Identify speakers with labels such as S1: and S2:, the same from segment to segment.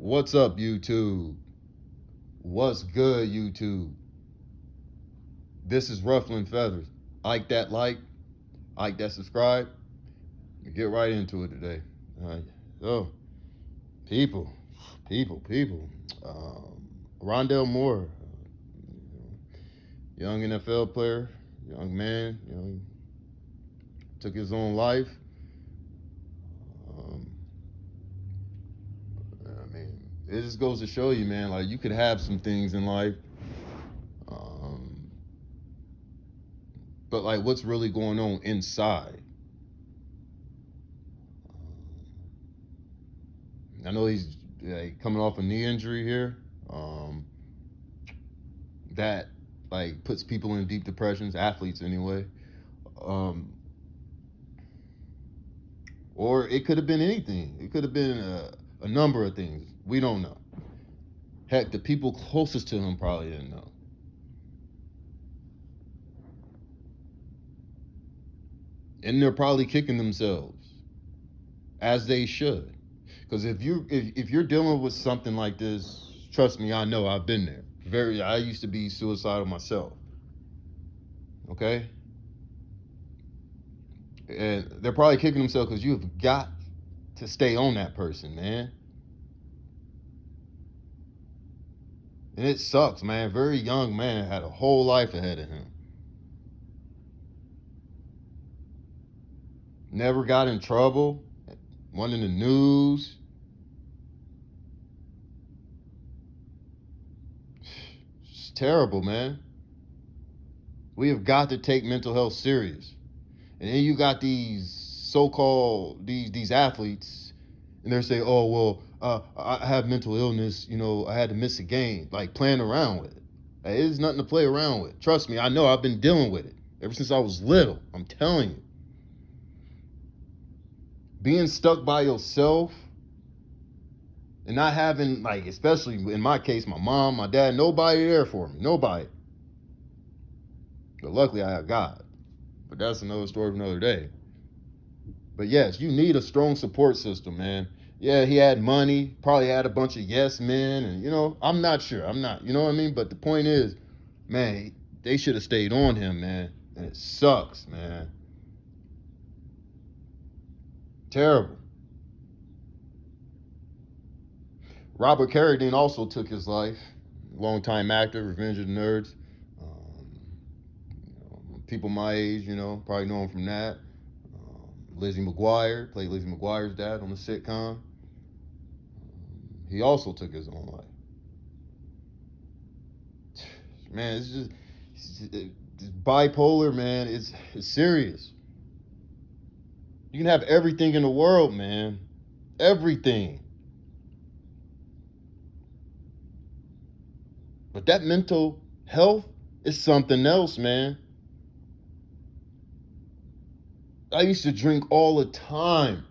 S1: What's up, YouTube? What's good, YouTube? This is Rufflin Feathers. Like that subscribe. Get right into it today. All right. So, people, people. Rondell Moore, young NFL player, young man, took his own life. Um, I mean, it just goes to show you, man, like you could have some things in life. Um, but like what's really going on inside. I know he's coming off a knee injury here. That like puts people in deep depressions, athletes anyway. Um, or it could have been anything. It could have been a number of things. We don't know. Heck, the people closest to him probably didn't know. And they're probably kicking themselves, as they should. Because if you're dealing with something like this, trust me, I know I've been there. I used to be suicidal myself. Okay? And they're probably kicking themselves because you've got to stay on that person, man. And it sucks, man. Very young man, had a whole life ahead of him. Never got in trouble. Went in the news. It's terrible, man. We have got to take mental health serious. And then you got these so-called these athletes, and they're saying, "Oh well, I have mental illness. I had to miss a game." Like playing around with it. Like, it is nothing to play around with. Trust me, I know. I've been dealing with it ever since I was little. I'm telling you. Being stuck by yourself and not having, like, especially in my case, my mom, my dad, nobody there for me. Nobody. But luckily I have God. But that's another story for another day. But yes, you need a strong support system, man. Yeah, he had money, probably had a bunch of yes men, and I'm not sure. I'm not, you know what I mean? But the point is, man, they should have stayed on him, man. And it sucks, man. Terrible. Robert Carradine also took his life. Longtime actor, Revenge of the Nerds. People my age, probably know him from that. Lizzie McGuire, played Lizzie McGuire's dad on the sitcom. He also took his own life. Man, it's bipolar, man. It's serious. You can have everything in the world, man. Everything. But that mental health is something else, man. I used to drink all the time.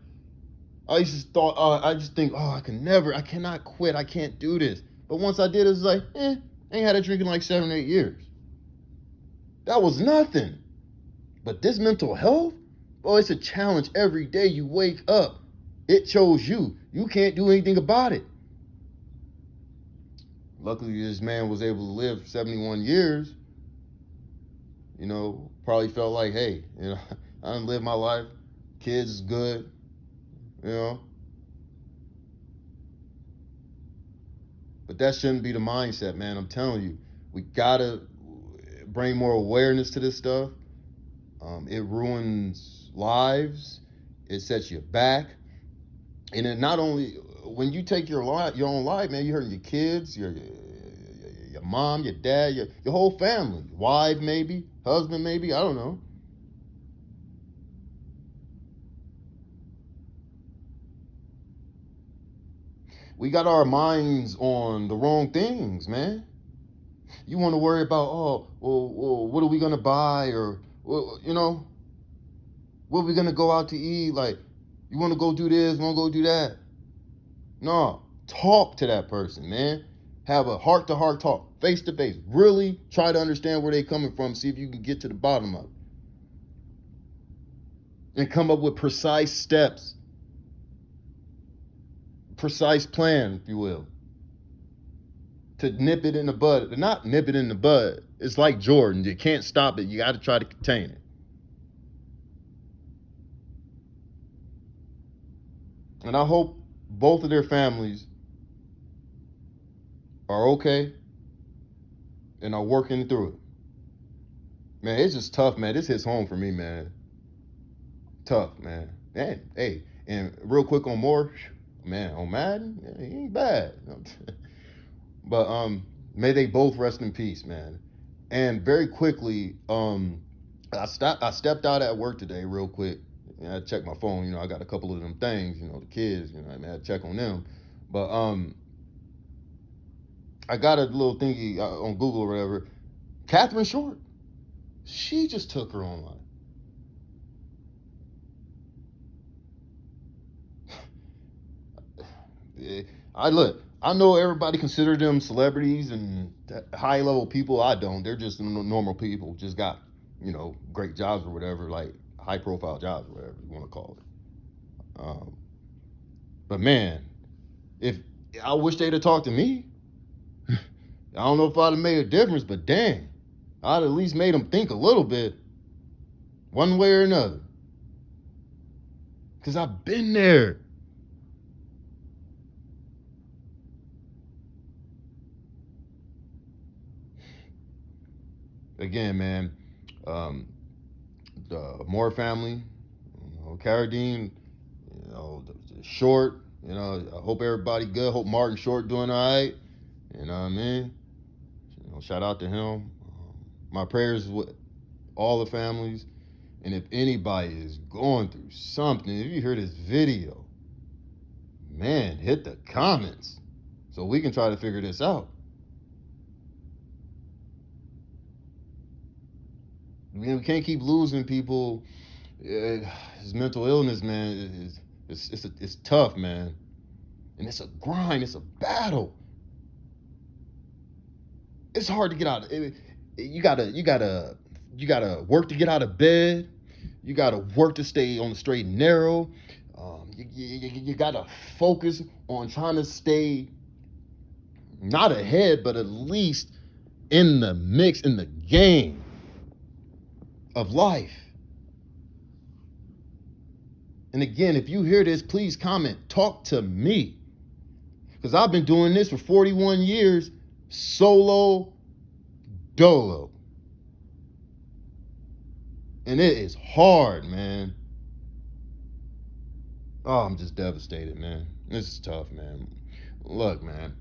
S1: I just think, I cannot quit. I can't do this. But once I did, it was like, I ain't had a drink in like 7 or 8 years. That was nothing. But this mental health, it's a challenge every day you wake up. It chose you. You can't do anything about it. Luckily, this man was able to live 71 years. Probably felt like, hey, I done lived my life. Kids is good. But that shouldn't be the mindset, man. I'm telling you. We gotta bring more awareness to this stuff. It ruins lives. It sets you back. And it not only, when you take your own life, man, you're hurting your kids, your mom, your dad, your whole family. Wife, maybe. Husband, maybe. I don't know. We got our minds on the wrong things, man. You want to worry about, well, what are we going to buy? Or, what are we going to go out to eat? Like, you want to go do this, want to go do that? No, talk to that person, man. Have a heart-to-heart talk, face-to-face. Really try to understand where they're coming from, see if you can get to the bottom of it. And come up with precise steps. precise plan, if you will, to nip it in the bud. Not nip it in the bud. It's like Jordan. You can't stop it. You got to try to contain it. And I hope both of their families are okay and are working through it. Man, it's just tough, man. This hits home for me, man. Tough, man. And hey, and real quick on more, man, on Madden, he ain't bad. But may they both rest in peace, man. And very quickly, I stepped out at work today real quick. I checked my phone. I got a couple of them things. The kids. I had to check on them. But I got a little thingy on Google or whatever. Catherine Short, she just took her own life. I know everybody consider them celebrities and high level people. I don't. They're just normal people. Just got, great jobs or whatever, like high profile jobs or whatever you want to call it. But man, if I wish they'd have talked to me, I don't know if I'd have made a difference, but dang, I'd at least made them think a little bit, one way or another. Because I've been there. Again, man, the Moore family, Carradine, the Short, I hope everybody good. Hope Martin Short doing all right. You know what I mean? Shout out to him. My prayers with all the families. And if anybody is going through something, if you hear this video, man, hit the comments so we can try to figure this out. We can't keep losing people. His mental illness, man, it's tough, man, and it's a grind. It's a battle. It's hard to get out. You gotta work to get out of bed. You gotta work to stay on the straight and narrow. You gotta focus on trying to stay not ahead, but at least in the mix, in the game of life. And again, if you hear this, please comment. Talk to me. Because I've been doing this for 41 years, solo dolo. And it is hard, man. Oh, I'm just devastated, man. This is tough, man. Look, man.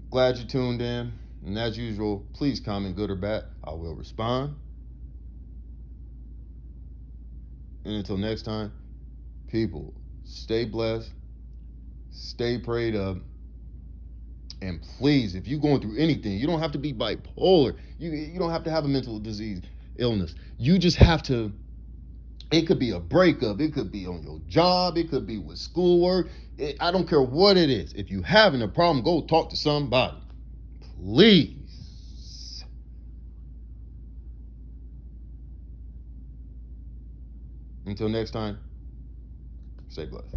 S1: Glad you tuned in. And as usual, please comment good or bad. I will respond. And until next time, people, stay blessed, stay prayed up, and please, if you're going through anything, you don't have to be bipolar. You don't have to have a mental disease, illness. You just have to, it could be a breakup. It could be on your job. It could be with schoolwork. I don't care what it is. If you're having a problem, go talk to somebody. Please. Until next time, stay blessed.